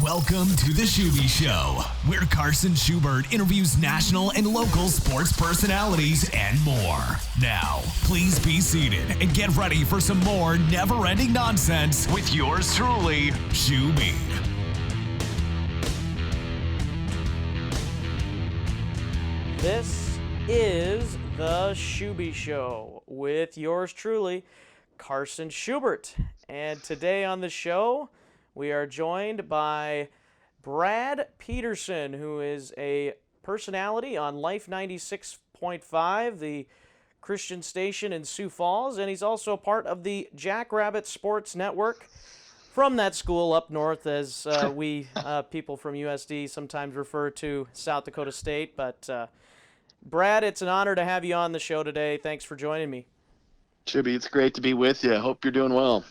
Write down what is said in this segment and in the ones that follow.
Welcome to the Schuby Show, where Carson Schubert interviews national and local sports personalities and more. Now, please be seated and get ready for some more never-ending nonsense with yours truly, Schuby. This is the Schuby Show with yours truly, Carson Schubert. And today on the show, we are joined by Brad Peterson, who is a personality on Life 96.5, the Christian station in Sioux Falls, and he's also part of the Jackrabbit Sports Network from that school up north, as we people from USD sometimes refer to South Dakota State. But Brad, it's an honor to have you on the show today. Thanks for joining me. Schuby, it's great to be with you. I hope you're doing well.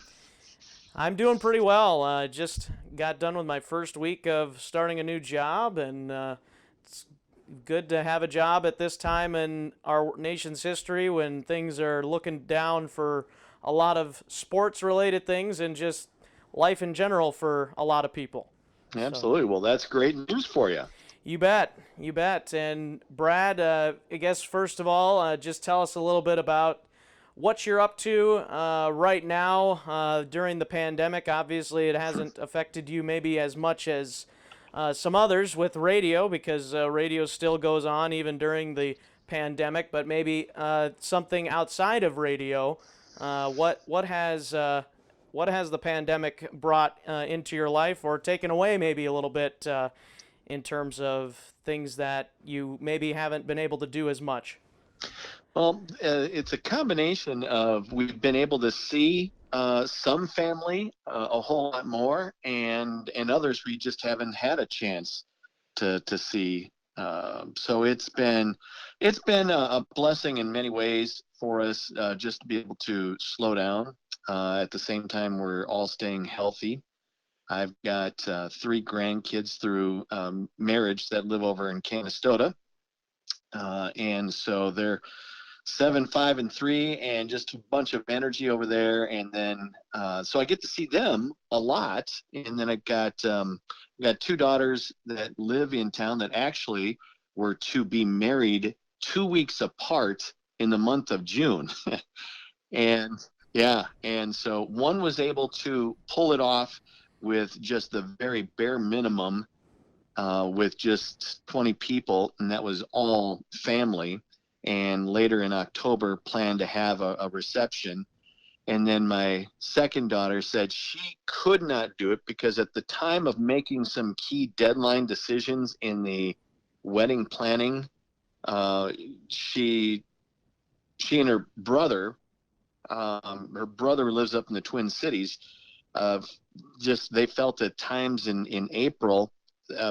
I'm doing pretty well. Just got done with my first week of starting a new job, and it's good to have a job at this time in our nation's history when things are looking down for a lot of sports-related things and just life in general for a lot of people. Absolutely. Well, that's great news for you. You bet. You bet. And Brad, I guess first of all, just tell us a little bit about what you're up to right now during the pandemic. Obviously, it hasn't affected you maybe as much as some others with radio, because radio still goes on even during the pandemic. But maybe something outside of radio. What has the pandemic brought into your life, or taken away maybe a little bit in terms of things that you maybe haven't been able to do as much? Well, it's a combination of we've been able to see some family a whole lot more, and others we just haven't had a chance to see. So it's been a blessing in many ways for us just to be able to slow down. At the same time, we're all staying healthy. I've got 3 grandkids through marriage that live over in Canastota, and so they're 7, 5, and 3, and just a bunch of energy over there. And then, so I get to see them a lot. And then I got 2 daughters that live in town that actually were to be married 2 weeks apart in the month of June. And so one was able to pull it off with just the very bare minimum, with just 20 people, and that was all family. And later in October planned to have a reception. And then my second daughter said she could not do it because at the time of making some key deadline decisions in the wedding planning, she and her brother lives up in the Twin Cities, they felt at times in April,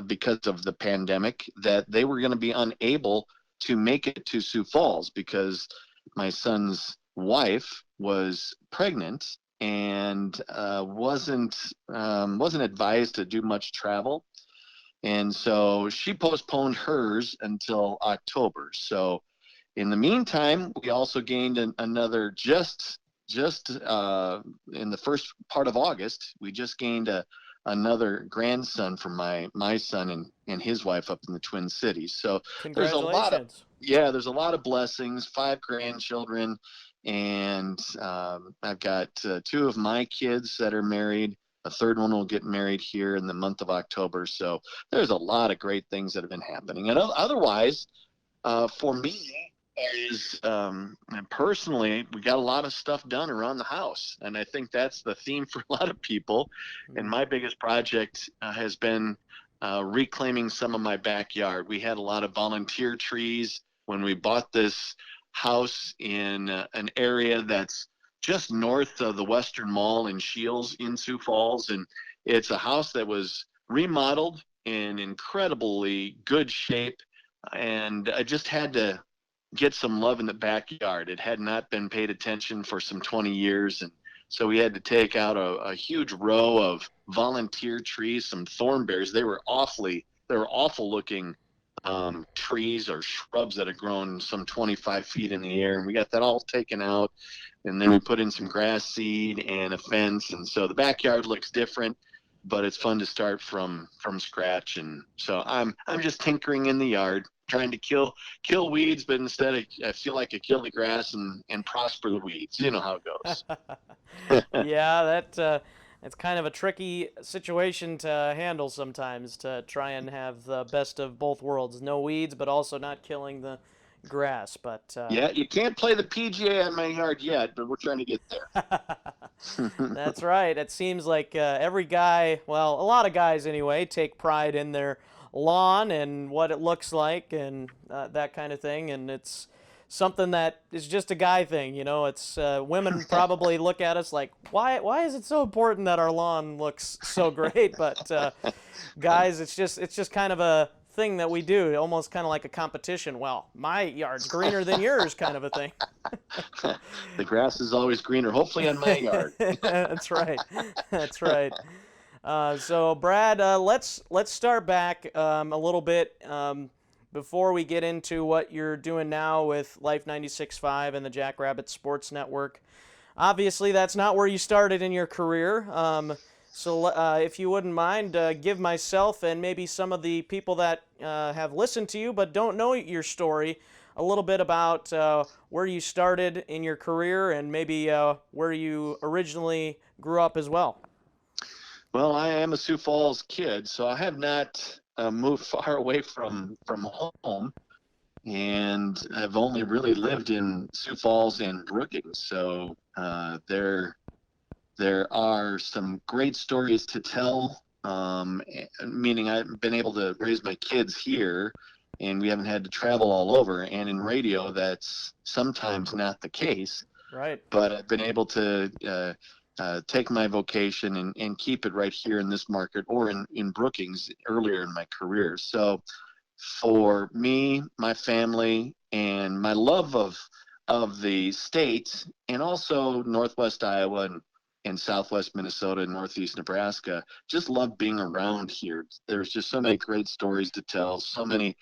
because of the pandemic, that they were going to be unable to make it to Sioux Falls because my son's wife was pregnant and wasn't advised to do much travel. And so she postponed hers until October. So in the meantime, we also gained another just in the first part of August, we just gained another grandson from my son and his wife up in the Twin Cities. So there's a lot of blessings, 5 grandchildren, and I've got 2 of my kids that are married. A third one will get married here in the month of October. So there's a lot of great things that have been happening. And otherwise, for me, personally, we got a lot of stuff done around the house, and I think that's the theme for a lot of people. And my biggest project has been reclaiming some of my backyard. We had a lot of volunteer trees when we bought this house in an area that's just north of the Western Mall in Shields in Sioux Falls, and it's a house that was remodeled in incredibly good shape, and I just had to get some love in the backyard. It had not been paid attention for some 20 years. And so we had to take out a huge row of volunteer trees, some thornberries. They were awful looking trees or shrubs that had grown some 25 feet in the air. And we got that all taken out. And then we put in some grass seed and a fence. And so the backyard looks different. but it's fun to start from scratch. And so I'm just tinkering in the yard, trying to kill weeds, but instead I feel like I kill the grass and prosper the weeds. You know how it goes. Yeah, it's kind of a tricky situation to handle sometimes, to try and have the best of both worlds. No weeds, but also not killing the grass. But Yeah, you can't play the PGA on my yard yet, but we're trying to get there. that's right. It seems like every guy, well, a lot of guys anyway, take pride in their lawn and what it looks like and that kind of thing. And it's something that is just a guy thing, you know. It's women probably look at us like, why is it so important that our lawn looks so great? But guys, it's just kind of a thing that we do, almost kind of like a competition. Well, my yard's greener than yours, kind of a thing. The grass is always greener, hopefully on my yard. That's right. That's right. So Brad, let's start back a little bit before we get into what you're doing now with Life 96.5 and the Jackrabbit Sports Network. Obviously, that's not where you started in your career. So if you wouldn't mind, give myself and maybe some of the people that have listened to you but don't know your story a little bit about where you started in your career and maybe where you originally grew up as well. Well, I am a Sioux Falls kid, so I have not moved far away from home, and I've only really lived in Sioux Falls and Brookings. So there are some great stories to tell. Meaning I've been able to raise my kids here, and we haven't had to travel all over. And in radio, that's sometimes not the case. Right. But I've been able to take my vocation and keep it right here in this market or in Brookings earlier in my career. So for me, my family, and my love of the state, and also Northwest Iowa and Southwest Minnesota and Northeast Nebraska, just love being around here. There's just so many great stories to tell, so many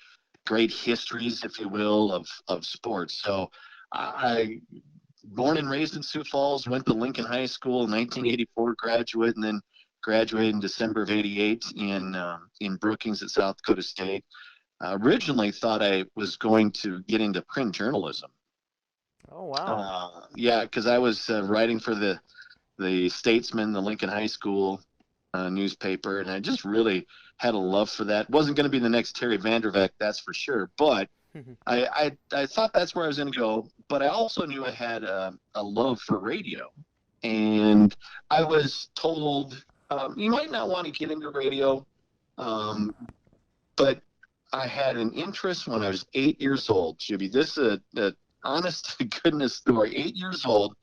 great histories, if you will, of sports. So I born and raised in Sioux Falls, went to Lincoln High School in 1984, graduate, and then graduated in December of 88 in Brookings at South Dakota State. Originally thought I was going to get into print journalism. Oh, wow. Yeah, because I was writing for the Statesman, the Lincoln High School newspaper, and I just really had a love for that. Wasn't going to be the next Terry Vanderveck, that's for sure, but I thought that's where I was going to go. But I also knew I had a love for radio, and I was told you might not want to get into radio, but I had an interest when I was 8 years old. Schuby, this is a honest to goodness story. 8 years old.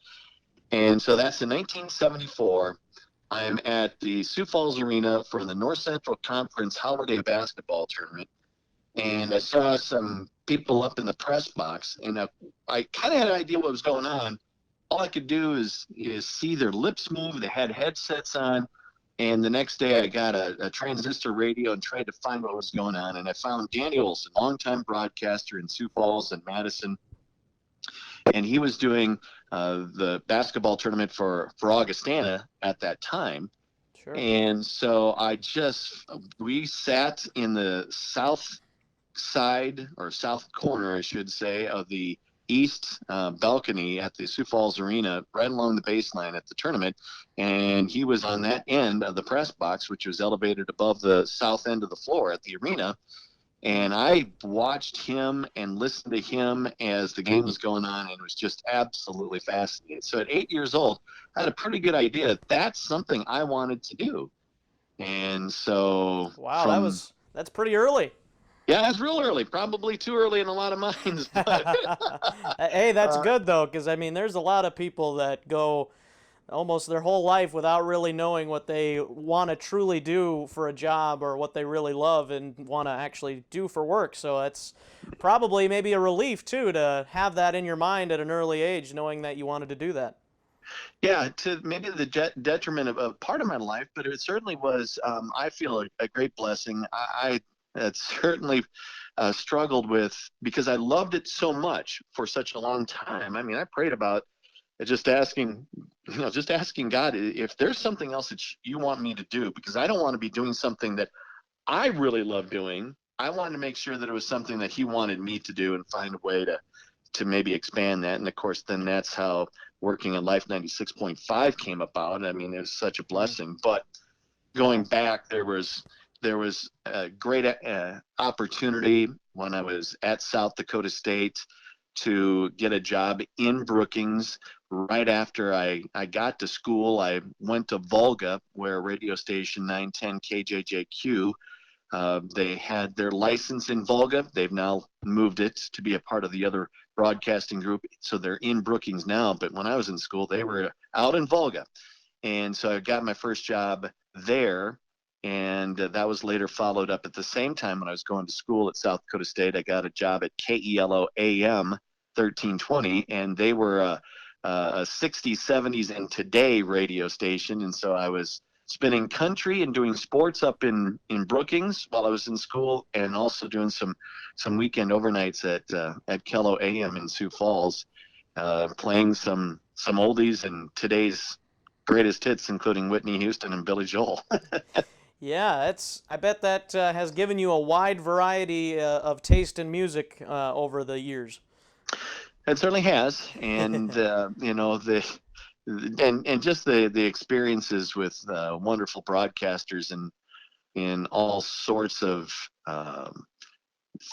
And so that's in 1974. I'm at the Sioux Falls Arena for the North Central Conference Holiday Basketball Tournament. And I saw some people up in the press box, and I kind of had an idea what was going on. All I could do is see their lips move. They had headsets on. And the next day I got a transistor radio and tried to find what was going on. And I found Danny Olson, longtime broadcaster in Sioux Falls and Madison. And he was doing the basketball tournament for Augustana at that time. Sure. And so we sat in the south side, or south corner, I should say, of the east balcony at the Sioux Falls Arena, right along the baseline at the tournament. And he was on that end of the press box, which was elevated above the south end of the floor at the arena. And I watched him and listened to him as the game was going on, and it was just absolutely fascinating. So at 8 years old, I had a pretty good idea that's something I wanted to do. And so wow, that's pretty early. Yeah, that's real early. Probably too early in a lot of minds. But hey, that's good though, because I mean, there's a lot of people that go almost their whole life without really knowing what they want to truly do for a job or what they really love and want to actually do for work. So it's probably maybe a relief too to have that in your mind at an early age, knowing that you wanted to do that. Yeah, to maybe the detriment of a part of my life, but it certainly was, I feel, a great blessing. I had certainly struggled with, because I loved it so much for such a long time. I mean, I prayed about just asking, just asking God if there's something else that you want me to do, because I don't want to be doing something that I really love doing. I wanted to make sure that it was something that he wanted me to do and find a way to maybe expand that. And of course, then that's how working at Life 96.5 came about. I mean, it was such a blessing. But going back, there was a great opportunity when I was at South Dakota State to get a job in Brookings. Right after I got to school, I went to Volga, where radio station 910 KJJQ, they had their license in Volga. They've now moved it to be a part of the other broadcasting group. So they're in Brookings now. But when I was in school, they were out in Volga. And so I got my first job there. And that was later followed up at the same time when I was going to school at South Dakota State. I got a job at KELO AM 1320. And they were a 60s, 70s, and today radio station. And so I was spinning country and doing sports up in Brookings while I was in school, and also doing some weekend overnights at Kello AM in Sioux Falls, playing some oldies and today's greatest hits, including Whitney Houston and Billy Joel. Yeah, I bet that has given you a wide variety of taste in music over the years. It certainly has, and and just the experiences with wonderful broadcasters and in all sorts of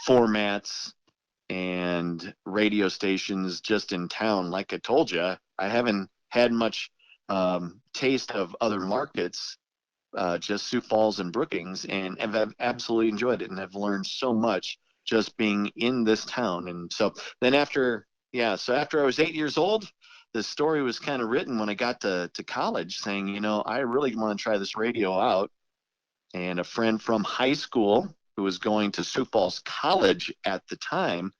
formats and radio stations just in town. Like I told you, I haven't had much taste of other markets, just Sioux Falls and Brookings, and I've absolutely enjoyed it, and I've learned so much just being in this town. And so then after I was 8 years old, the story was kind of written when I got to college, saying, I really want to try this radio out. And a friend from high school who was going to Sioux Falls College at the time,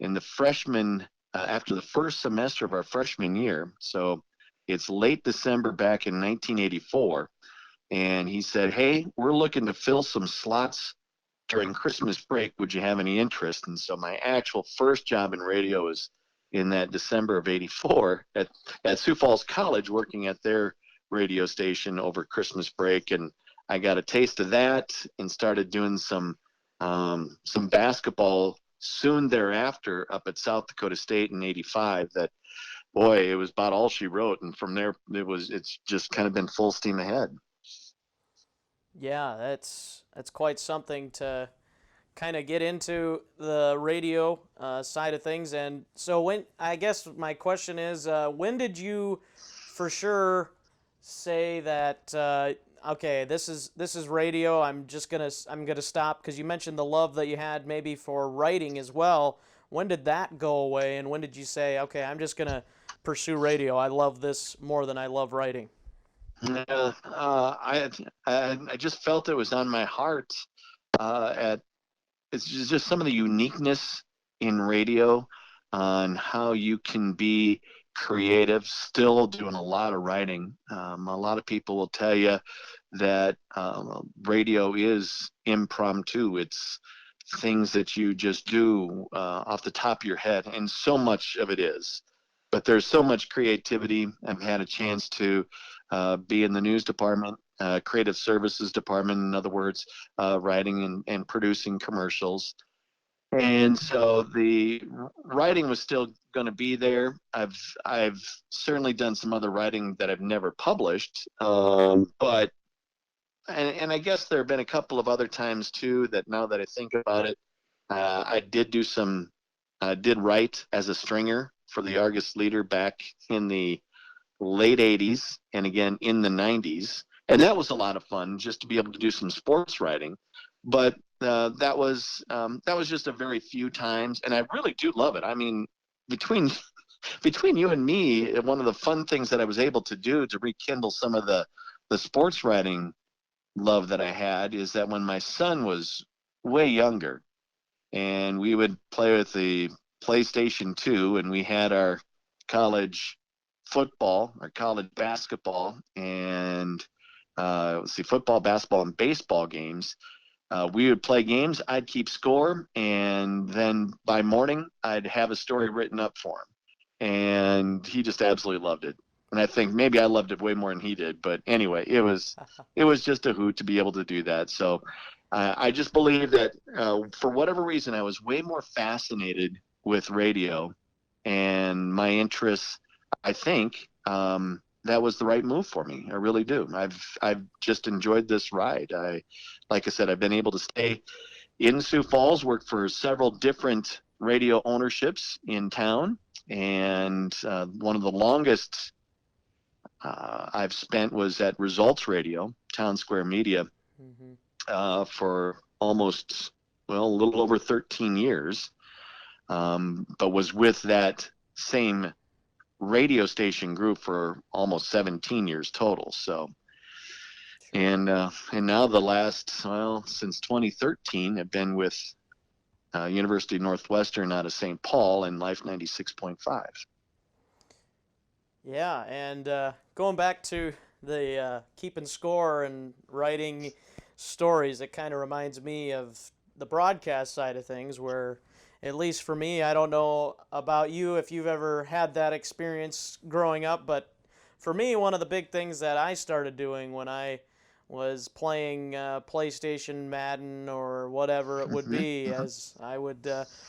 in the freshman, after the first semester of our freshman year, so it's late December back in 1984, and he said, hey, we're looking to fill some slots during Christmas break. Would you have any interest? And so my actual first job in radio was in that December of 84 at Sioux Falls College, working at their radio station over Christmas break. And I got a taste of that and started doing some basketball soon thereafter up at South Dakota State in 85. That, boy, it was about all she wrote. And from there, it's just kind of been full steam ahead. Yeah, that's quite something to kind of get into the radio side of things. And so I guess my question is, when did you for sure say that, okay, this is radio, I'm gonna stop? Because you mentioned the love that you had maybe for writing as well. When did that go away, and when did you say, okay, I'm just gonna pursue radio, I love this more than I love writing? I just felt it was on my heart. It's just some of the uniqueness in radio, on how you can be creative, still doing a lot of writing. A lot of people will tell you that radio is impromptu. It's things that you just do off the top of your head, and so much of it is. But there's so much creativity. I've had a chance to be in the news department, creative services department, in other words, writing and producing commercials. And so the writing was still going to be there. I've certainly done some other writing that I've never published, but I guess there have been a couple of other times too that, now that I think about it, I did write as a stringer for the Argus Leader back in the late 80s and again in the 90s. And that was a lot of fun, just to be able to do some sports writing. But that was just a very few times, and I really do love it. I mean, between you and me, one of the fun things that I was able to do to rekindle some of the sports writing love that I had is that when my son was way younger, and we would play with the PlayStation 2, and we had our college football, our college basketball, and football, basketball, and baseball games. We would play games, I'd keep score, and then by morning I'd have a story written up for him. and he just absolutely loved it. And I think maybe I loved it way more than he did. But anyway, it was just a hoot to be able to do that. So I just believe that for whatever reason, I was way more fascinated with radio and my interests. I think that was the right move for me. I really do. I've just enjoyed this ride. Like I said, I've been able to stay in Sioux Falls, work for several different radio ownerships in town, and one of the longest I've spent was at Results Radio, Town Square Media, for almost, a little over 13 years, but was with that same radio station group for almost 17 years total. So, and now the last, since 2013, I've been with University of Northwestern out of St. Paul and Life 96.5. Yeah, and going back to the keeping score and writing stories, it kind of reminds me of the broadcast side of things, where, at least for me, I don't know about you if you've ever had that experience growing up, but for me, one of the big things that I started doing when I was playing PlayStation, Madden, or whatever it would be, as I would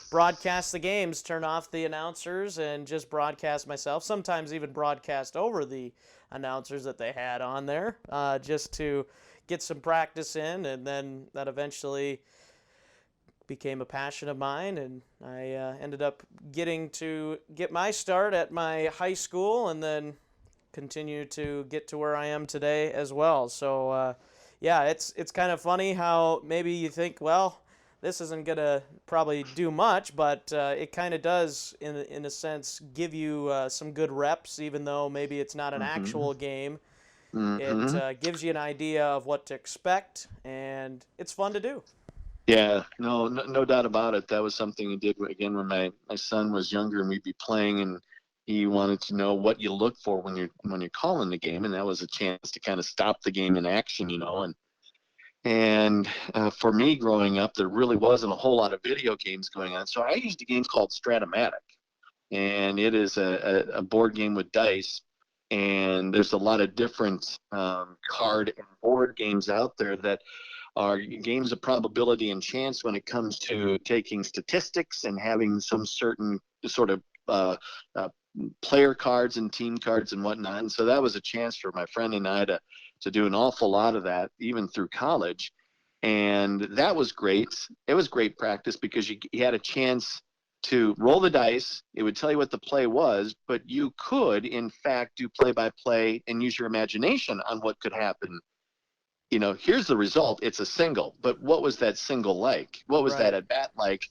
broadcast the games, turn off the announcers, and just broadcast myself, sometimes even broadcast over the announcers that they had on there, just to get some practice in, and then that eventually became a passion of mine, and I ended up getting to get my start at my high school, and then continue to get to where I am today as well. So yeah, it's kind of funny how maybe you think, well, this isn't gonna probably do much, but it kind of does, in a sense, give you some good reps, even though maybe it's not an actual game. It gives you an idea of what to expect, and it's fun to do. Yeah, no doubt about it. That was something he did again when my son was younger, and we'd be playing, and he wanted to know what you look for when you're calling the game, and that was a chance to kind of stop the game in action, And for me growing up, there really wasn't a whole lot of video games going on, so I used a game called Stratomatic, and it is a board game with dice, and there's a lot of different card and board games out there that are games of probability and chance when it comes to taking statistics and having some certain sort of player cards and team cards and whatnot. And so that was a chance for my friend and I to do an awful lot of that, even through college. And that was great. It was great practice because you had a chance to roll the dice. It would tell you what the play was, but you could, in fact, do play-by-play and use your imagination on what could happen. Here's the result. It's a single, but what was that single like? What was that at bat like?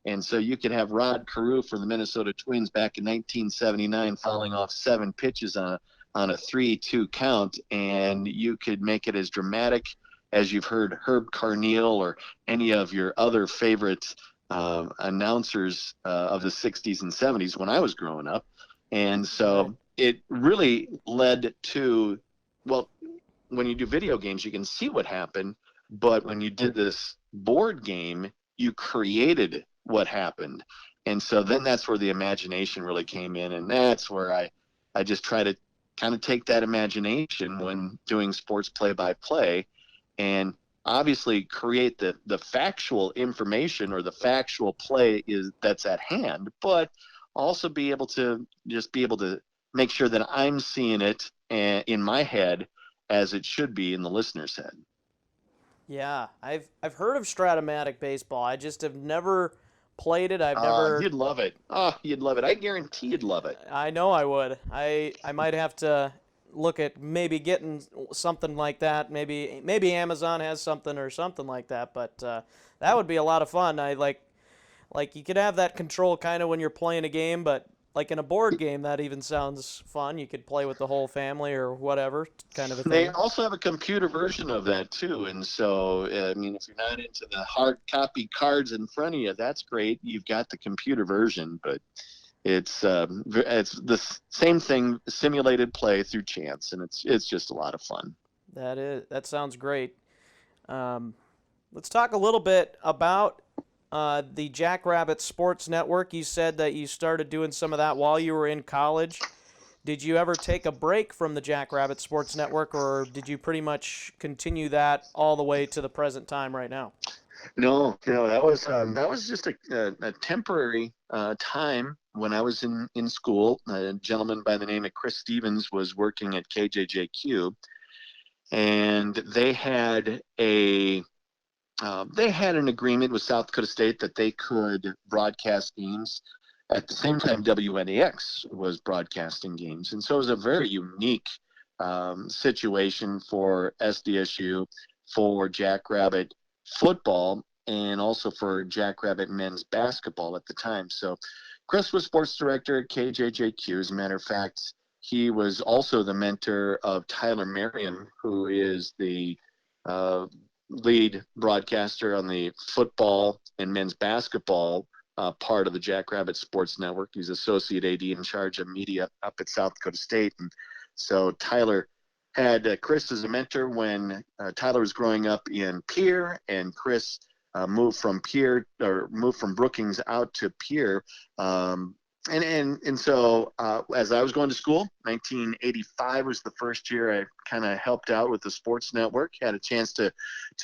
And so you could have Rod Carew for the Minnesota Twins back in 1979 fouling off 7 pitches on a 3-2 count, and you could make it as dramatic as you've heard Herb Carneal or any of your other favorite announcers of the 60s and 70s when I was growing up. And so it really led to, when you do video games, you can see what happened, but when you did this board game, you created what happened. And so then that's where the imagination really came in, and that's where I just try to kind of take that imagination when doing sports play-by-play and obviously create the factual information or the factual play that's at hand, but also be able to make sure that I'm seeing it in my head as it should be in the listener's head. Yeah, I've heard of Stratomatic baseball. I just have never played it. I've never. You'd love it. You'd love it. I guarantee you'd love it. I know I would. I might have to look at maybe getting something like that. Maybe Amazon has something or something like that. But that would be a lot of fun. I like you could have that control kind of when you're playing a game, but like in a board game, that even sounds fun. You could play with the whole family or whatever kind of a thing. They also have a computer version of that too. And so, if you're not into the hard copy cards in front of you, that's great. You've got the computer version, but it's the same thing, simulated play through chance, and it's just a lot of fun. That sounds great. Let's talk a little bit about the Jackrabbit Sports Network. You said that you started doing some of that while you were in college. Did you ever take a break from the Jackrabbit Sports Network, or did you pretty much continue that all the way to the present time right now? No, that was just a temporary time when I was in school. A gentleman by the name of Chris Stevens was working at KJJQ, and they had an agreement with South Dakota State that they could broadcast games at the same time WNAX was broadcasting games. And so it was a very unique situation for SDSU, for Jackrabbit football, and also for Jackrabbit men's basketball at the time. So Chris was sports director at KJJQ. As a matter of fact, he was also the mentor of Tyler Merriam, who is the lead broadcaster on the football and men's basketball part of the Jackrabbit Sports Network. He's associate AD in charge of media up at South Dakota State. And so Tyler had Chris as a mentor when Tyler was growing up in Pierre, and Chris moved from Brookings out to Pierre. And so as I was going to school, 1985 was the first year I kind of helped out with the sports network. Had a chance to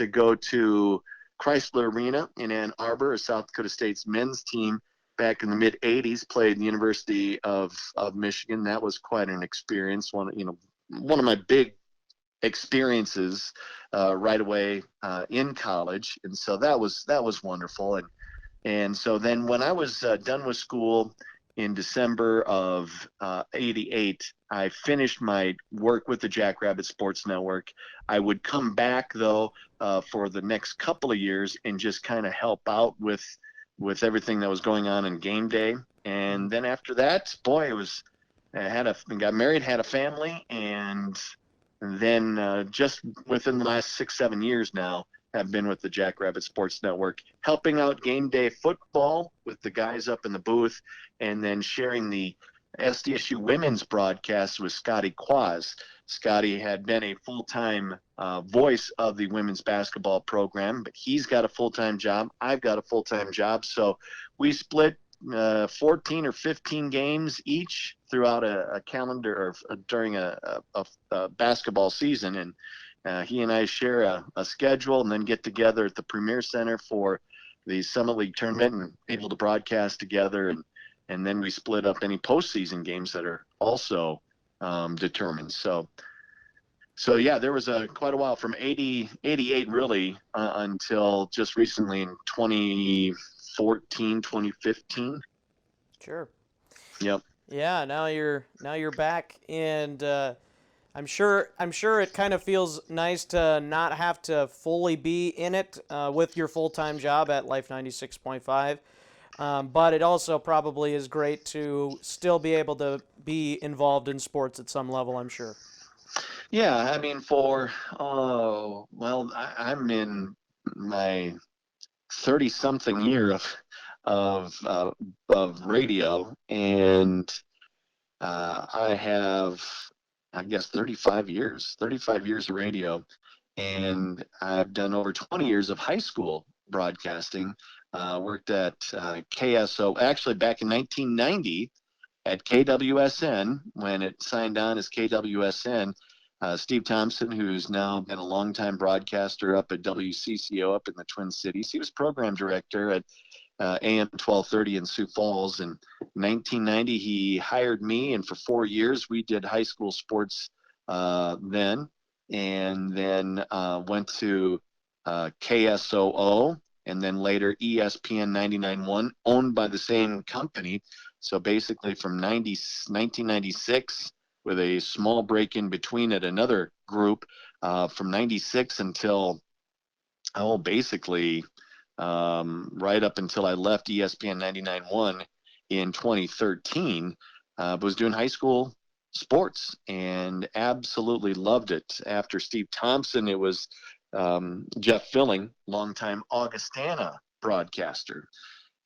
go to Chrysler Arena in Ann Arbor, South Dakota State's men's team back in the mid 80s played in the University of Michigan. That was quite an experience. One of my big experiences right away in college, and so that was wonderful. And so then when I was done with school in December of 88, I finished my work with the Jackrabbit Sports Network. I would come back, though, for the next couple of years and just kind of help out with everything that was going on in game day. And then after that, boy, I got married, had a family, and then just within the last 6-7 years now, have been with the Jackrabbit Sports Network, helping out game day football with the guys up in the booth, and then sharing the SDSU women's broadcast with Scotty Quaz. Scotty had been a full-time voice of the women's basketball program, but he's got a full-time job. I've got a full-time job. So we split 14 or 15 games each throughout a calendar or during a basketball season. And he and I share a schedule and then get together at the Premier Center for the Summit League tournament and able to broadcast together. And then we split up any postseason games that are also determined. So yeah, there was quite a while from 88 really until just recently in 2014, 2015. Sure. Yep. Yeah. Now you're back, and I'm sure it kind of feels nice to not have to fully be in it with your full-time job at Life 96.5. But it also probably is great to still be able to be involved in sports at some level, I'm sure. Yeah, I mean, I'm in my 30-something year of radio, and I have, I guess, 35 years of radio, and I've done over 20 years of high school broadcasting. Worked at KSO, actually back in 1990 at KWSN when it signed on as KWSN. Steve Thompson, who's now been a longtime broadcaster up at WCCO up in the Twin Cities, he was program director at AM 1230 in Sioux Falls. In 1990, he hired me, and for 4 years we did high school sports then, and then went to KSOO, and then later ESPN 99.1, owned by the same company. So basically from 1996, with a small break in between at another group, from 96 until, basically right up until I left ESPN 99.1 in 2013, was doing high school sports and absolutely loved it. After Steve Thompson, it was Jeff Filling, longtime Augustana broadcaster.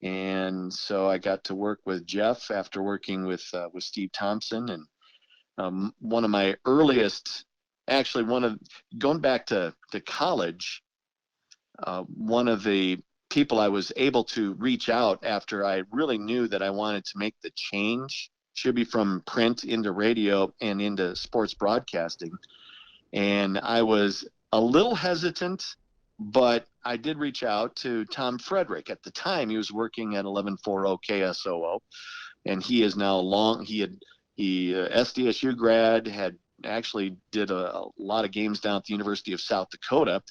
And so I got to work with Jeff after working with Steve Thompson. And one of my earliest, going back to college, one of the people I was able to reach out after I really knew that I wanted to make the change, should be from print into radio and into sports broadcasting. And I was a little hesitant, but I did reach out to Tom Frederick. At the time, he was working at 1140 KSOO, and he is now SDSU grad, had actually did a lot of games down at the University of South Dakota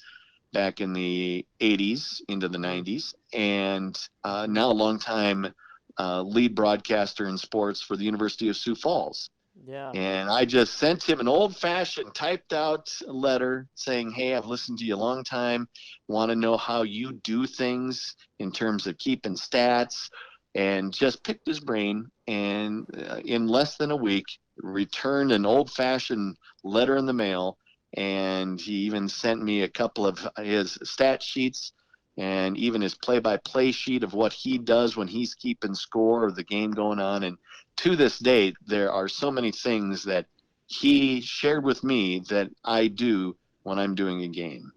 back in the 80s into the 90s, and now a longtime lead broadcaster in sports for the University of Sioux Falls. Yeah. And I just sent him an old-fashioned typed out letter saying, hey, I've listened to you a long time, want to know how you do things in terms of keeping stats, and just picked his brain, and in less than a week returned an old-fashioned letter in the mail. And he even sent me a couple of his stat sheets and even his play-by-play sheet of what he does when he's keeping score of the game going on. And to this day, there are so many things that he shared with me that I do when I'm doing a game.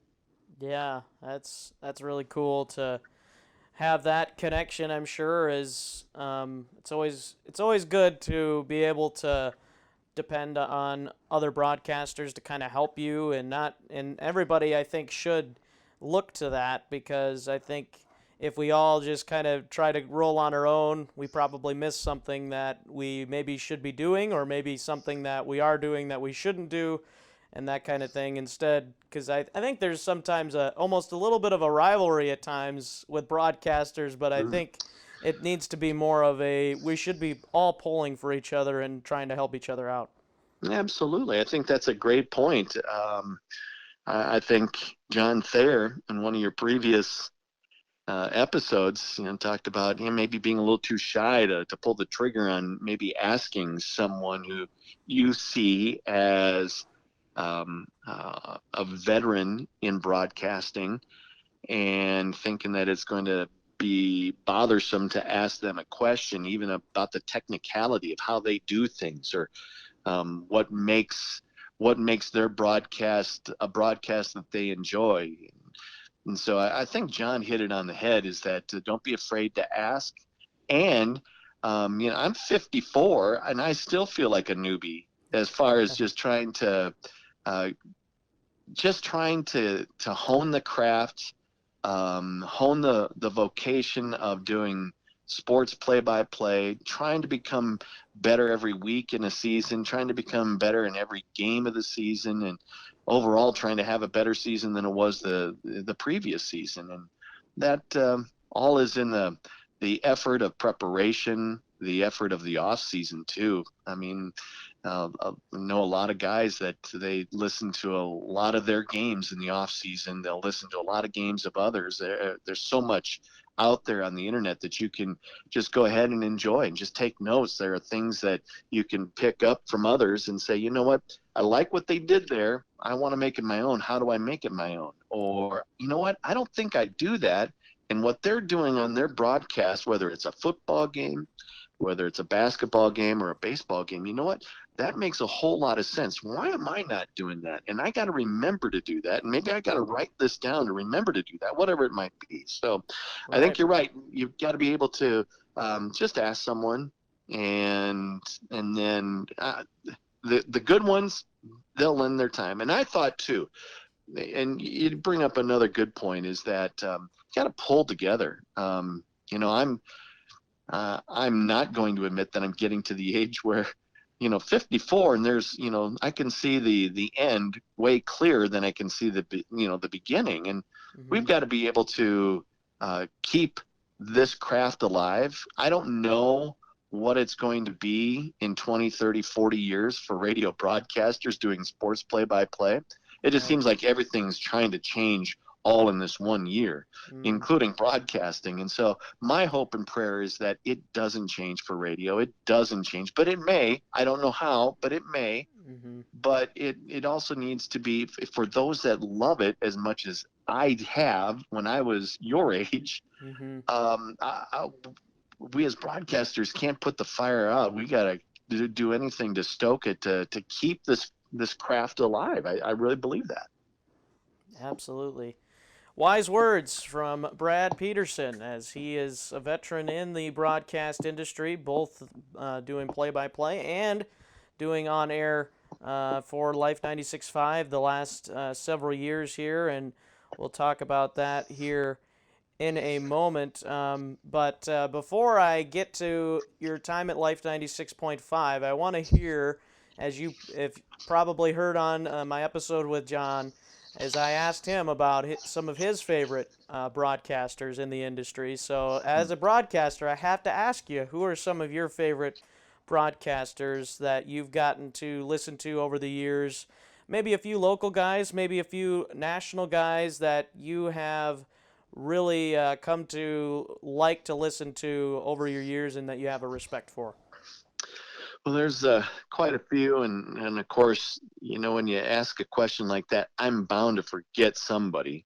Yeah, that's really cool to have that connection. I'm sure is it's always good to be able to depend on other broadcasters to kind of help you, and everybody I think should look to that, because I think if we all just kind of try to roll on our own, we probably miss something that we maybe should be doing, or maybe something that we are doing that we shouldn't do, and that kind of thing instead. Because I think there's sometimes almost a little bit of a rivalry at times with broadcasters, but I think it needs to be more of we should be all pulling for each other and trying to help each other out. Absolutely. I think that's a great point. I think John Thayer, in one of your previous episodes, talked about maybe being a little too shy to pull the trigger on maybe asking someone who you see as a veteran in broadcasting, and thinking that it's going to be bothersome to ask them a question even about the technicality of how they do things, or what makes their broadcast a broadcast that they enjoy. And so I think John hit it on the head, is that don't be afraid to ask. And I'm 54 and I still feel like a newbie as far as just trying to hone the craft, hone the vocation of doing sports play-by-play, trying to become better every week in a season, trying to become better in every game of the season, and overall trying to have a better season than it was the previous season. And that all is in the effort of preparation, the effort of the off season too. I mean, I know a lot of guys that they listen to a lot of their games in the off season. They'll listen to a lot of games of others. There's so much out there on the internet that you can just go ahead and enjoy and just take notes. There are things that you can pick up from others and say, you know what, I like what they did there. I want to make it my own. How do I make it my own? Or, you know what, I don't think I do that. And what they're doing on their broadcast, whether it's a football game, whether it's a basketball game or a baseball game, you know what? That makes a whole lot of sense. Why am I not doing that? And I got to remember to do that. And maybe I got to write this down to remember to do that, whatever it might be. So right. I think you're right. You've got to be able to just ask someone, and then the good ones, they'll lend their time. And I thought too, and you bring up another good point, is that you got to pull together. I'm not going to admit that I'm getting to the age where, 54, and there's, I can see the end way clearer than I can see the beginning. And we've got to be able to keep this craft alive. I don't know what it's going to be in 20, 30, 40 years for radio broadcasters doing sports play-by-play. It just seems like everything's trying to change all in this 1 year, including broadcasting. And so my hope and prayer is that it doesn't change for radio. It doesn't change, but it may. I don't know how, but it may. But it also needs to be for those that love it as much as I have when I was your age. We as broadcasters can't put the fire out. We got to do anything to stoke it, to keep this craft alive. I really believe that. Absolutely. Wise words from Brad Peterson, as he is a veteran in the broadcast industry, both doing play-by-play and doing on-air for Life 96.5 the last several years here, and we'll talk about that here in a moment. But before I get to your time at Life 96.5, I want to hear, as you have probably heard on my episode with John, as I asked him about some of his favorite broadcasters in the industry. So, as a broadcaster, I have to ask you, who are some of your favorite broadcasters that you've gotten to listen to over the years? Maybe a few local guys, maybe a few national guys that you have really come to like to listen to over your years and that you have a respect for? Well, there's quite a few, and of course, when you ask a question like that, I'm bound to forget somebody.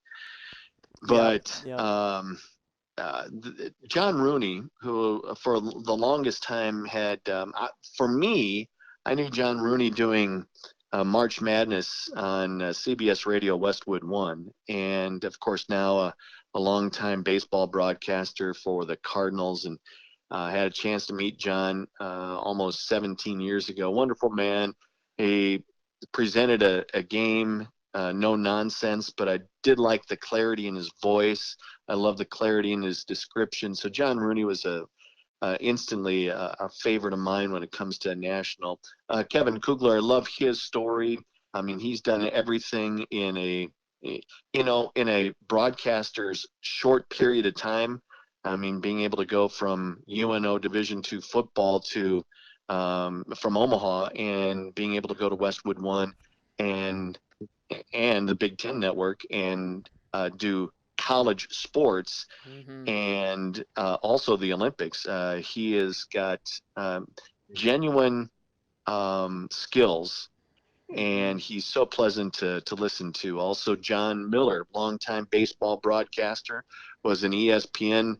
But John Rooney, who for the longest time had, for me, I knew John Rooney doing March Madness on CBS Radio Westwood One, and of course now a longtime baseball broadcaster for the Cardinals, and had a chance to meet John almost 17 years ago. Wonderful man. He presented a game, no nonsense, but I did like the clarity in his voice. I love the clarity in his description. So John Rooney was instantly a favorite of mine when it comes to national. Kevin Kugler, I love his story. I mean, he's done everything in a broadcaster's short period of time. I mean, being able to go from UNO Division II football to from Omaha, and being able to go to Westwood One and the Big Ten Network and do college sports, and also the Olympics. He has got genuine skills, and he's so pleasant to listen to. Also, John Miller, longtime baseball broadcaster, was an ESPN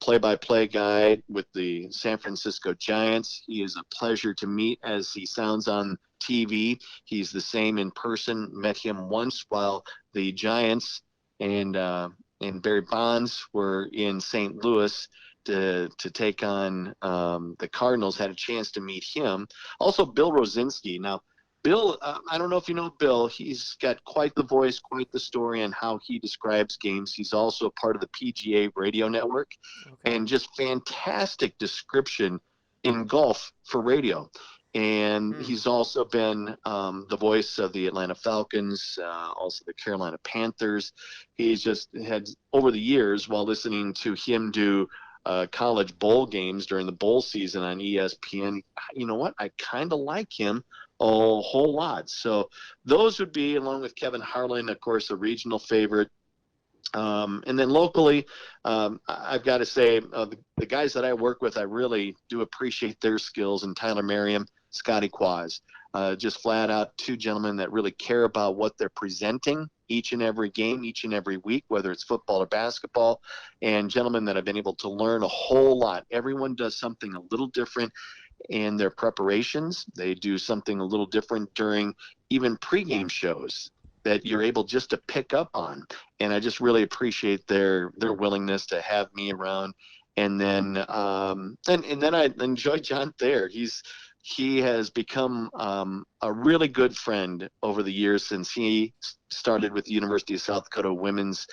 play-by-play guy with the San Francisco Giants. He is a pleasure to meet as he sounds on TV. He's the same in person. Met him once while the Giants and Barry Bonds were in St. Louis to take on the Cardinals. Had a chance to meet him. Also, Bill Rosinski. Now, Bill, I don't know if you know Bill. He's got quite the voice, quite the story on how he describes games. He's also a part of the PGA radio network, and just fantastic description in golf for radio. And he's also been the voice of the Atlanta Falcons, also the Carolina Panthers. He's just had, over the years, while listening to him do college bowl games during the bowl season on ESPN, you know what? I kind of like him a whole lot. So those would be, along with Kevin Harlan, of course, a regional favorite. And then locally, I've got to say, the guys that I work with, I really do appreciate their skills, and Tyler Merriam, Scotty Quaz. Just flat out two gentlemen that really care about what they're presenting each and every game, each and every week, whether it's football or basketball, and gentlemen that I've been able to learn a whole lot. Everyone does something a little different in their preparations. They do something a little different during even pregame shows that you're able just to pick up on. And I just really appreciate their willingness to have me around. And then and then I enjoy John Thayer. He has become a really good friend over the years since he started with the University of South Dakota women's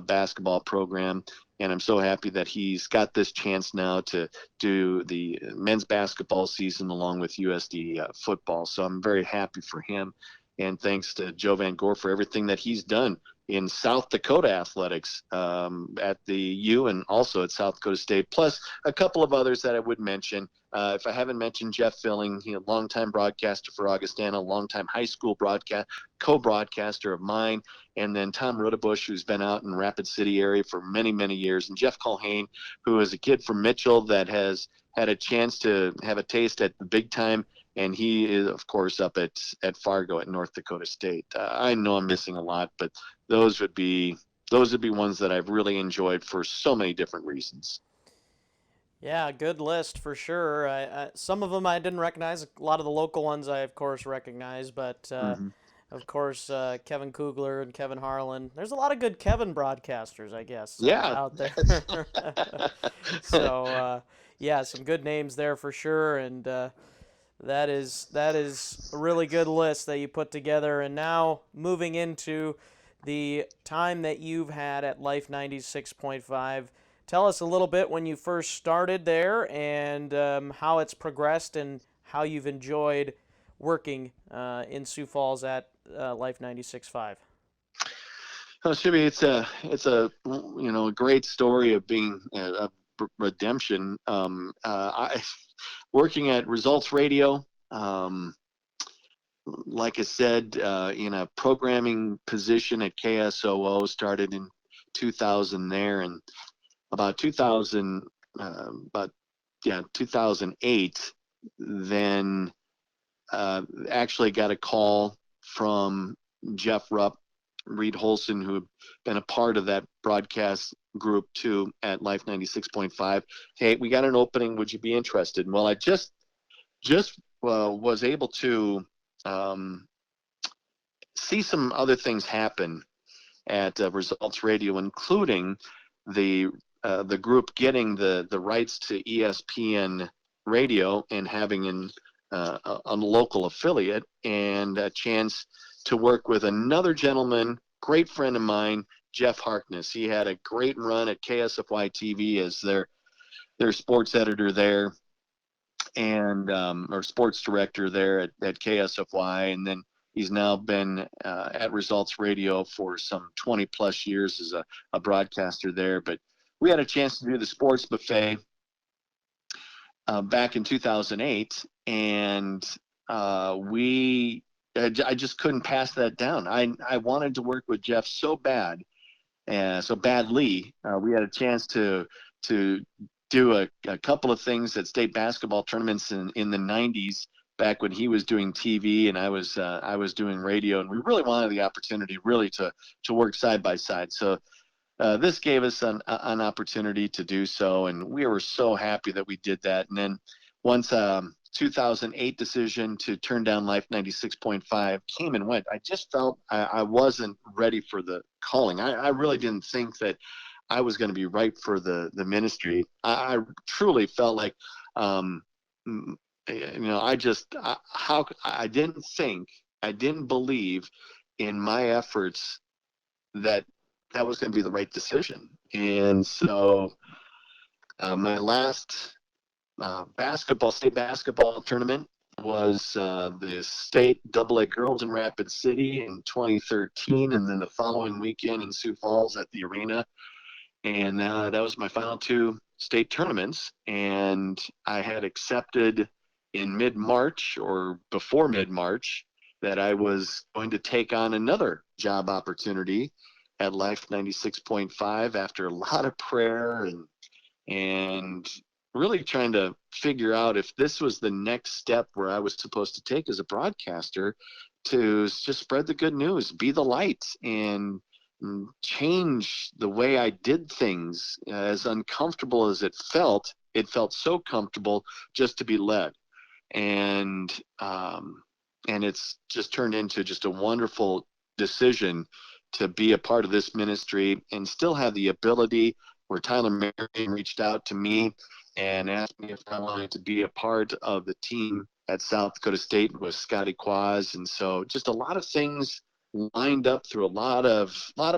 basketball program. And I'm so happy that he's got this chance now to do the men's basketball season along with USD football. So I'm very happy for him. And thanks to Joe Van Gore for everything that he's done in South Dakota athletics at the U and also at South Dakota State, plus a couple of others that I would mention. If I haven't mentioned Jeff Filling, longtime broadcaster for Augustana, longtime high school co-broadcaster of mine, and then Tom Rodebush, who's been out in Rapid City area for many, many years, and Jeff Culhane, who is a kid from Mitchell that has had a chance to have a taste at the big time. And he is, of course, up at Fargo at North Dakota State. I know I'm missing a lot, but those would be ones that I've really enjoyed for so many different reasons. Yeah, good list for sure. Some of them I didn't recognize. A lot of the local ones I, of course, recognize. But of course, Kevin Kugler and Kevin Harlan. There's a lot of good Kevin broadcasters, I guess, Yeah. out there. So, yeah, some good names there for sure, and that is a really good list that you put together. And now moving into the time that you've had at Life 96.5. Tell us a little bit when you first started there and how it's progressed and how you've enjoyed working in Sioux Falls at Life 96.5. Well, Schuby, it's a a great story of being a redemption. I working at Results Radio. Like I said, in a programming position at KSOO, started in 2000 there, and about 2008, then actually got a call from Jeff Rupp, Reed Holson, who had been a part of that broadcast group too at Life 96.5. Hey, we got an opening. Would you be interested? Well, I just was able to see some other things happen at Results Radio, including the group getting the rights to ESPN Radio and having a local affiliate, and a chance to work with another gentleman, great friend of mine, Jeff Harkness. He had a great run at KSFY TV as their sports editor there, and or sports director there at KSFY, and then he's now been at Results Radio for some 20 plus years as a broadcaster there. But we had a chance to do the sports buffet back in 2008, and I just couldn't pass that down. I wanted to work with Jeff so badly. We had a chance to do a couple of things at state basketball tournaments in the 90s, back when he was doing TV and I was doing radio, and we really wanted the opportunity really to work side by side. So this gave us an opportunity to do so, and we were so happy that we did that. And then once 2008 decision to turn down Life 96.5 came and went, I just felt I wasn't ready for the calling. I really didn't think that I was going to be right for the ministry. I truly felt like, I didn't believe in my efforts that was going to be the right decision. And so my last state basketball tournament was the state AA girls in Rapid City in 2013, and then the following weekend in Sioux Falls at the arena. And that was my final two state tournaments. And I had accepted in mid-March or before mid-March that I was going to take on another job opportunity at Life 96.5 after a lot of prayer and really trying to figure out if this was the next step where I was supposed to take as a broadcaster, to just spread the good news, be the light, and change the way I did things. As uncomfortable as it felt so comfortable just to be led. And it's just turned into just a wonderful decision to be a part of this ministry, and still have the ability, where Tyler Marion reached out to me and asked me if I wanted to be a part of the team at South Dakota State with Scotty Quaz. And so just a lot of things lined up through a lot of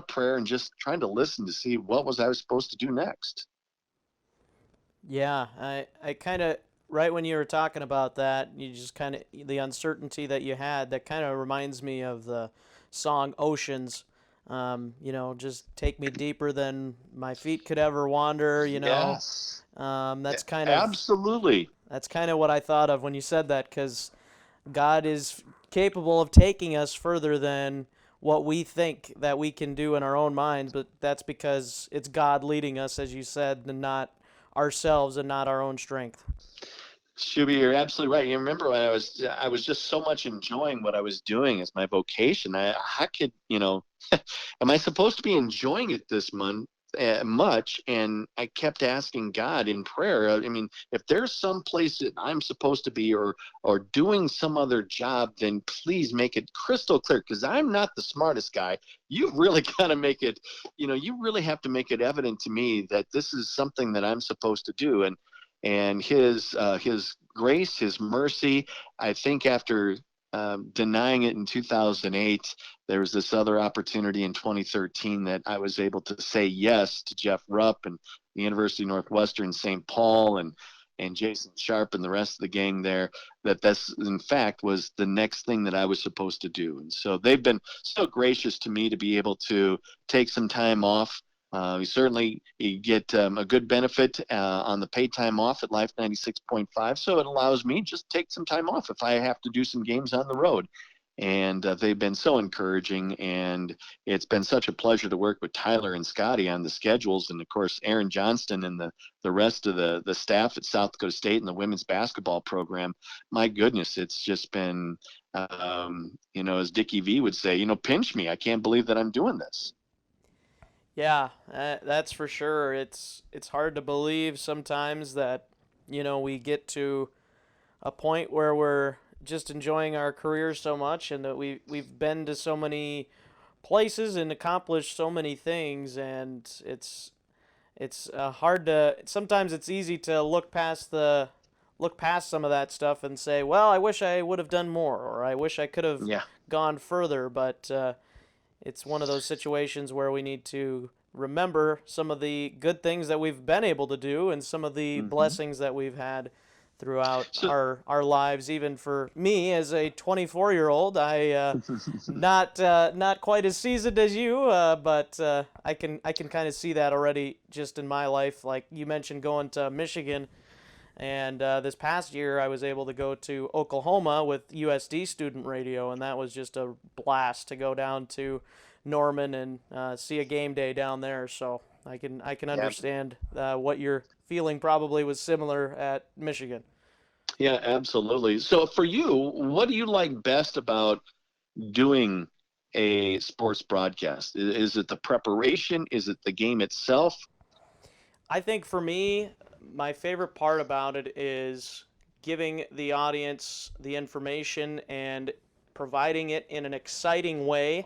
prayer and just trying to listen to see what was I was supposed to do next. Yeah, I kind of, right when you were talking about that, you just kind of, the uncertainty that you had, that kind of reminds me of the song Oceans. Just take me deeper than my feet could ever wander, Yes. That's kind of, absolutely. that's kind of what I thought of when you said that, because God is capable of taking us further than what we think that we can do in our own minds, but that's because it's God leading us, as you said, and not ourselves and not our own strength. Schuby, you're absolutely right. You remember when I was just so much enjoying what I was doing as my vocation. How could, am I supposed to be enjoying it this much, and I kept asking God in prayer. I mean, if there's some place that I'm supposed to be, or doing some other job, then please make it crystal clear, because I'm not the smartest guy. You really got to make it, you really have to make it evident to me that this is something that I'm supposed to do. And his grace, his mercy, I think after denying it in 2008, there was this other opportunity in 2013 that I was able to say yes to Jeff Rupp and the University of Northwestern, St. Paul, and Jason Sharp and the rest of the gang there, that's in fact was the next thing that I was supposed to do. And so they've been so gracious to me to be able to take some time off. You get a good benefit on the paid time off at Life 96.5. So it allows me just take some time off if I have to do some games on the road. And they've been so encouraging, and it's been such a pleasure to work with Tyler and Scotty on the schedules, and of course Aaron Johnston and the rest of the staff at South Dakota State and the women's basketball program. My goodness, it's just been, as Dickie V would say, pinch me. I can't believe that I'm doing this. Yeah, that's for sure. It's hard to believe sometimes that, we get to a point where we're just enjoying our careers so much, and that we've been to so many places and accomplished so many things, and it's hard to, sometimes it's easy to look past some of that stuff and say, well, I wish I would have done more, or I wish I could have gone further, but it's one of those situations where we need to remember some of the good things that we've been able to do, and some of the blessings that we've had throughout our lives. Even for me as a 24-year-old, I not quite as seasoned as you, but I can kind of see that already just in my life. Like you mentioned, going to Michigan, and this past year I was able to go to Oklahoma with USD Student Radio, and that was just a blast to go down to Norman and see a game day down there. So I can understand what you're feeling. Probably was similar at Michigan. Yeah, absolutely. So for you, what do you like best about doing a sports broadcast? Is it the preparation? Is it the game itself? I think for me, my favorite part about it is giving the audience the information and providing it in an exciting way,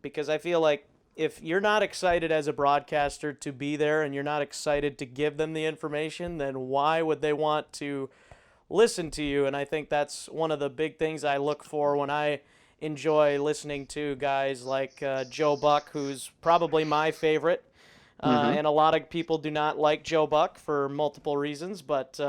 because I feel like if you're not excited as a broadcaster to be there, and you're not excited to give them the information, then why would they want to listen to you? And I think that's one of the big things I look for when I enjoy listening to guys like Joe Buck, who's probably my favorite. And a lot of people do not like Joe Buck for multiple reasons, but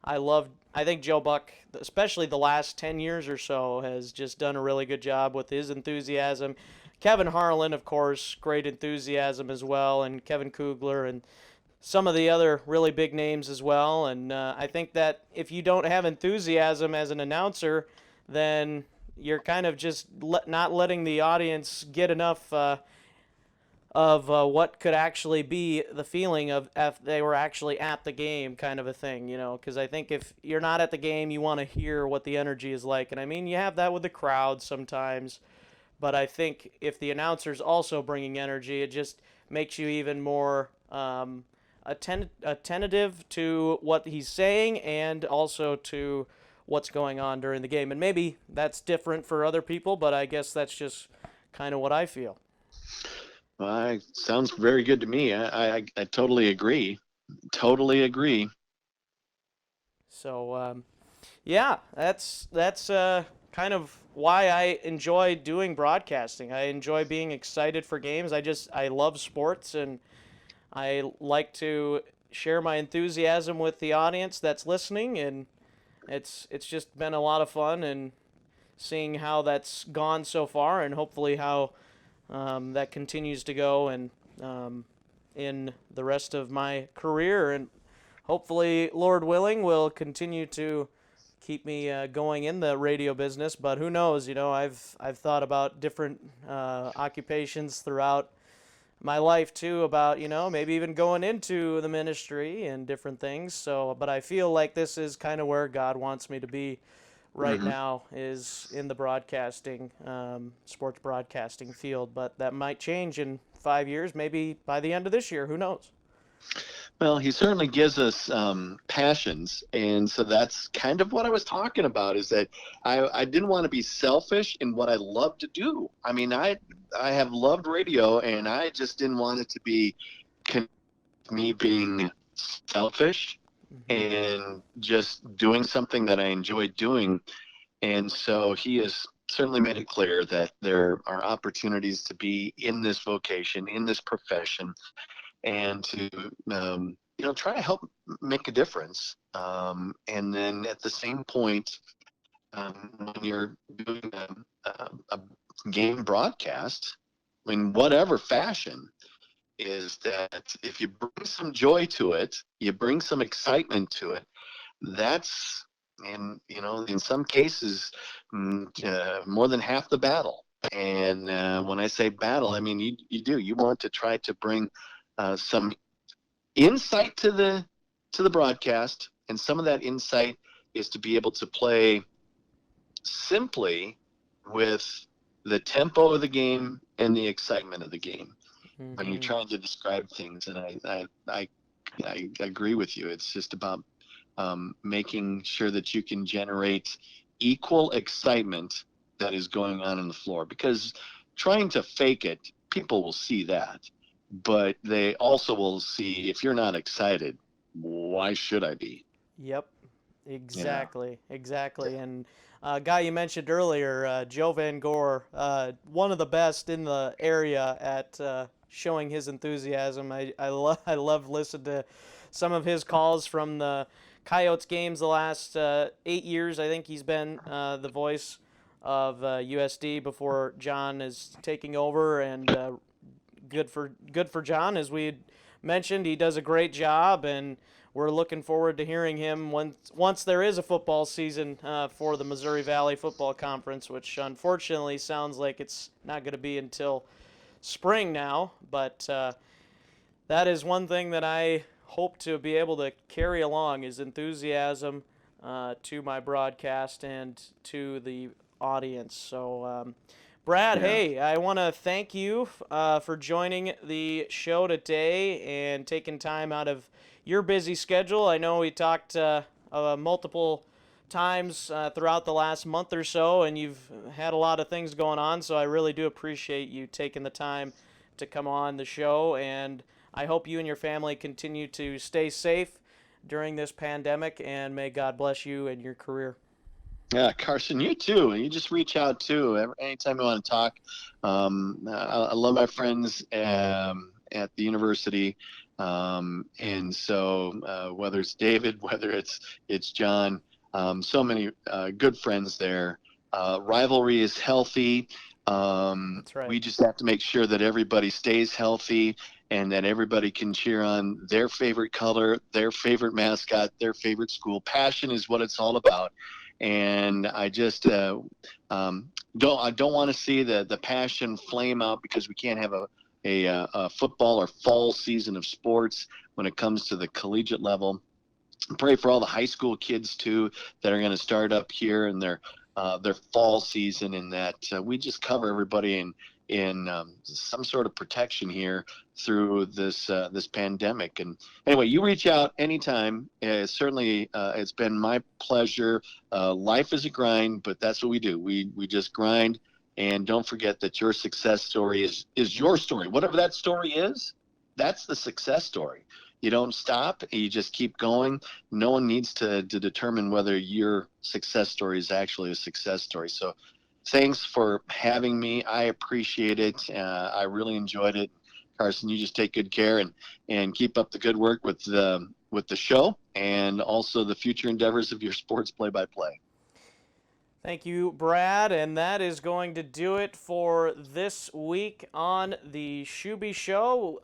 I think Joe Buck, especially the last 10 years or so, has just done a really good job with his enthusiasm. Kevin Harlan, of course, great enthusiasm as well, and Kevin Kugler, and some of the other really big names as well. And I think that if you don't have enthusiasm as an announcer, then you're kind of just not letting the audience get enough of what could actually be the feeling of if they were actually at the game, kind of a thing, because I think if you're not at the game, you want to hear what the energy is like. And I mean, you have that with the crowd sometimes, but I think if the announcer's also bringing energy, it just makes you even more attentive to what he's saying, and also to what's going on during the game. And maybe that's different for other people, but I guess that's just kind of what I feel. Well, sounds very good to me. I totally agree. Totally agree. So, yeah, that's kind of why I enjoy doing broadcasting. I enjoy being excited for games. I love sports, and I like to share my enthusiasm with the audience that's listening, and it's just been a lot of fun, and seeing how that's gone so far, and hopefully how that continues to go, and in the rest of my career, and hopefully, Lord willing, will continue to keep me going in the radio business. But who knows? I've thought about different occupations throughout my life too, about maybe even going into the ministry and different things. So, but I feel like this is kind of where God wants me to be right now is in the broadcasting, sports broadcasting field, but that might change in 5 years, maybe by the end of this year. Who knows? Well, he certainly gives us passions, and so that's kind of what I was talking about. Is that I didn't want to be selfish in what I love to do. I mean, I have loved radio, and I just didn't want it to be me being selfish and just doing something that I enjoy doing. And so he has certainly made it clear that there are opportunities to be in this vocation, in this profession, and to try to help make a difference. And then at the same point, when you're doing a game broadcast, in whatever fashion, is that if you bring some joy to it, you bring some excitement to it, that's, and in some cases, more than half the battle. And when I say battle, I mean you want to try to bring some insight to the broadcast, and some of that insight is to be able to play simply with the tempo of the game and the excitement of the game when you're trying to describe things. And I agree with you. It's just about making sure that you can generate equal excitement that is going on the floor, because trying to fake it, people will see that, but they also will see, if you're not excited, why should I be? Yep, exactly. And guy you mentioned earlier, Joe Van Gore, one of the best in the area at showing his enthusiasm. I love listening to some of his calls from the Coyotes games the last 8 years. I think he's been the voice of USD before John is taking over, and good for John. As we had mentioned, he does a great job, and we're looking forward to hearing him once there is a football season for the Missouri Valley Football Conference, which unfortunately sounds like it's not going to be until spring now. But that is one thing that I hope to be able to carry along, is enthusiasm to my broadcast and to the audience. So, Brad, hey, I want to thank you for joining the show today and taking time out of your busy schedule. I know we talked multiple times throughout the last month or so, and you've had a lot of things going on, so I really do appreciate you taking the time to come on the show, and I hope you and your family continue to stay safe during this pandemic, and may God bless you and your career. Yeah, Carson, you too. You just reach out too. Anytime you want to talk. I love my friends at the university. And so whether it's David, whether it's John, so many good friends there. Rivalry is healthy. That's right. We just have to make sure that everybody stays healthy and that everybody can cheer on their favorite color, their favorite mascot, their favorite school. Passion is what it's all about. And I just don't want to see the passion flame out because we can't have a football or fall season of sports when it comes to the collegiate level. Pray for all the high school kids too that are going to start up here in their fall season, and that we just cover everybody in some sort of protection here through this pandemic. And anyway, you reach out anytime. Certainly, it's been my pleasure. Life is a grind, but that's what we do. We just grind. And don't forget that your success story is your story. Whatever that story is, that's the success story. You don't stop. You just keep going. No one needs to determine whether your success story is actually a success story. So thanks for having me. I appreciate it. I really enjoyed it. Carson, you just take good care and keep up the good work with the show and also the future endeavors of your sports play-by-play. Thank you, Brad, and that is going to do it for this week on the Schuby Show.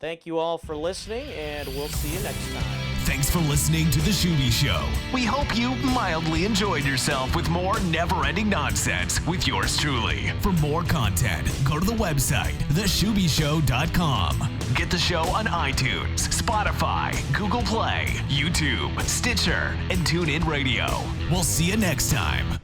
Thank you all for listening, and we'll see you next time. Thanks for listening to The Schuby Show. We hope you mildly enjoyed yourself with more never-ending nonsense with yours truly. For more content, go to the website, theschubyshow.com. Get the show on iTunes, Spotify, Google Play, YouTube, Stitcher, and TuneIn Radio. We'll see you next time.